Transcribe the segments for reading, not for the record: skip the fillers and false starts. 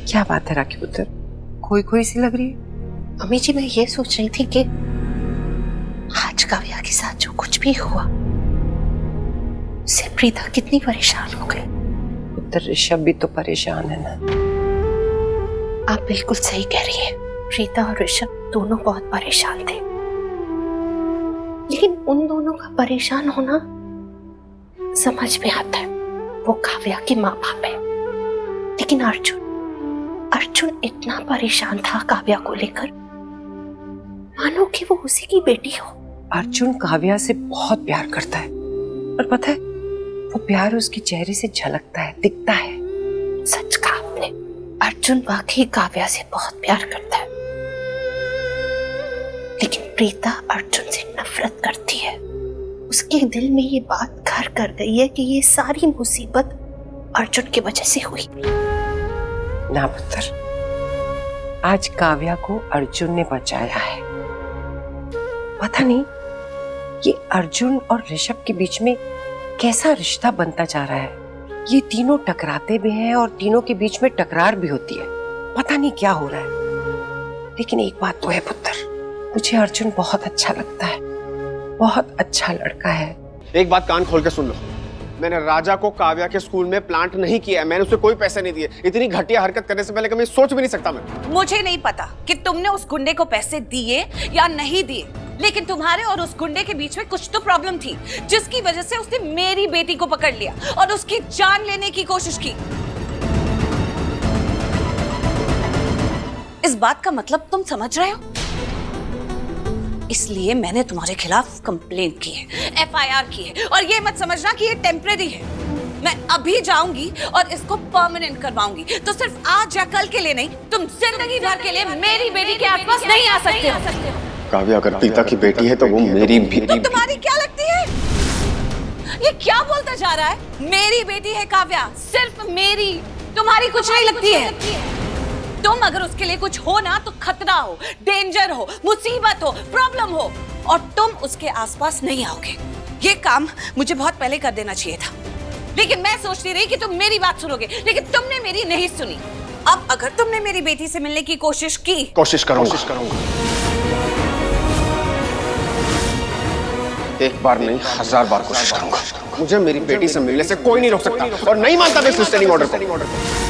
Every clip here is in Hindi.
क्या बात है राखी पुत्र, खोई खोई सी लग रही है? मम्मी जी, मैं ये सोच रही थी कि आज काव्या के साथ जो कुछ भी हुआ उससे प्रीता कितनी परेशान हो गई। पुत्र ऋषभ भी तो परेशान है ना। आप बिल्कुल सही कह रही है, प्रीता और ऋषभ दोनों बहुत परेशान थे, लेकिन उन दोनों का परेशान होना समझ में आता है, वो काव्या के माँ बाप है। लेकिन अर्जुन इतना परेशान था काव्या को लेकर, मानो कि वो उसी की बेटी हो। अर्जुन काव्या से बहुत प्यार करता है, और पता है वो प्यार उसके चेहरे से झलकता है, दिखता है। सच कहा आपने, अर्जुन वाकई काव्या से बहुत प्यार करता है, लेकिन प्रीता अर्जुन से नफरत करती है। उसके दिल में ये बात घर कर गई है कि ये सारी मुसीबत अर्जुन की वजह से हुई। ना पुत्र, आज काव्या को अर्जुन ने बचाया है। पता नहीं ये अर्जुन और ऋषभ के बीच में कैसा रिश्ता बनता जा रहा है। ये तीनों टकराते भी हैं और तीनों के बीच में टकरार भी होती है। पता नहीं क्या हो रहा है, लेकिन एक बात तो है पुत्र, मुझे अर्जुन बहुत अच्छा लगता है, बहुत अच्छा लड़का है। एक बात कान खोल के सुन लो, मैंने राजा को काव्या के स्कूल में प्लांट नहीं किया, मैंने उसे कोई पैसे नहीं दिए। इतनी घटिया हरकत करने से पहले कभी सोच भी नहीं सकता मैं। मुझे नहीं पता कि तुमने उस गुंडे को पैसे दिए या नहीं दिए, लेकिन तुम्हारे और उस गुंडे के बीच में कुछ तो प्रॉब्लम थी, जिसकी वजह से उसने मेरी बेटी को पकड़ लिया और उसकी जान लेने की कोशिश की। इस बात का मतलब तुम समझ रहे हो? इसलिए मैंने तुम्हारे खिलाफ कंप्लेंट की है, एफआईआर की है, और ये मत समझना कि ये टेम्परेरी है। मैं अभी जाऊंगी और इसको परमानेंट करवाऊंगी। तो सिर्फ आज या कल के लिए नहीं, तुम जिंदगी भर के लिए मेरी बेटी के आसपास नहीं आ सकते हो। काव्या अगर प्रीता की बेटी है तो वो मेरी भी। तो तुम्हारी क्या लगती है? ये क्या बोलता जा रहा है? मेरी बेटी है काव्या, सिर्फ मेरी, तुम्हारी कुछ नहीं लगती है। तुम अगर उसके लिए कुछ हो ना तो खतरा हो, डेंजर हो, मुसीबत हो, प्रॉब्लम हो, और तुम उसके आसपास नहीं आओगे। ये काम मुझे बहुत पहले कर देना चाहिए था, लेकिन मैं सोचती रही कि तुम मेरी बात सुनोगे, लेकिन तुमने मेरी नहीं सुनी। अब अगर तुमने मेरी बेटी से मिलने की कोशिश की, कोशिश करूंगा। एक बार नहीं, 1000 बार कोशिश करूंगा। मुझे मेरी बेटी से मिलने से कोई नहीं रोक सकता, और नहीं मानता मैं रिस्ट्रेनिंग ऑर्डर को।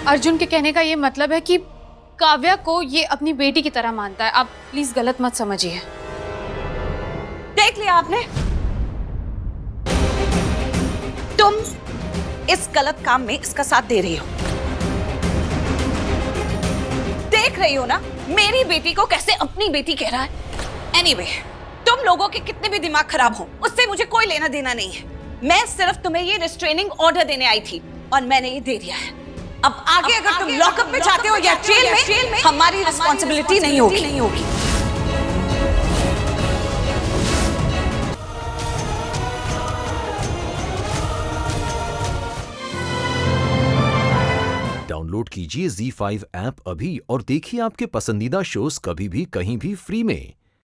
अर्जुन के कहने का ये मतलब है कि काव्या को ये अपनी बेटी की तरह मानता है। आप प्लीज गलत मत समझिए। देख लिया आपने? तुम इस गलत काम में इसका साथ दे रही हो। देख रही हो ना मेरी बेटी को कैसे अपनी बेटी कह रहा है। एनीवे, तुम लोगों के कितने भी दिमाग खराब हो, उससे मुझे कोई लेना देना नहीं है। मैं सिर्फ तुम्हें ये रिस्ट्रेनिंग ऑर्डर देने आई थी, और मैंने ये दे दिया है। अब आगे अगर तुम लॉकअप में जाते हो या जेल में, हमारी रिस्पॉन्सिबिलिटी नहीं होगी। डाउनलोड कीजिए ZEE5 ऐप अभी और देखिए आपके पसंदीदा शोज कभी भी कहीं भी फ्री में।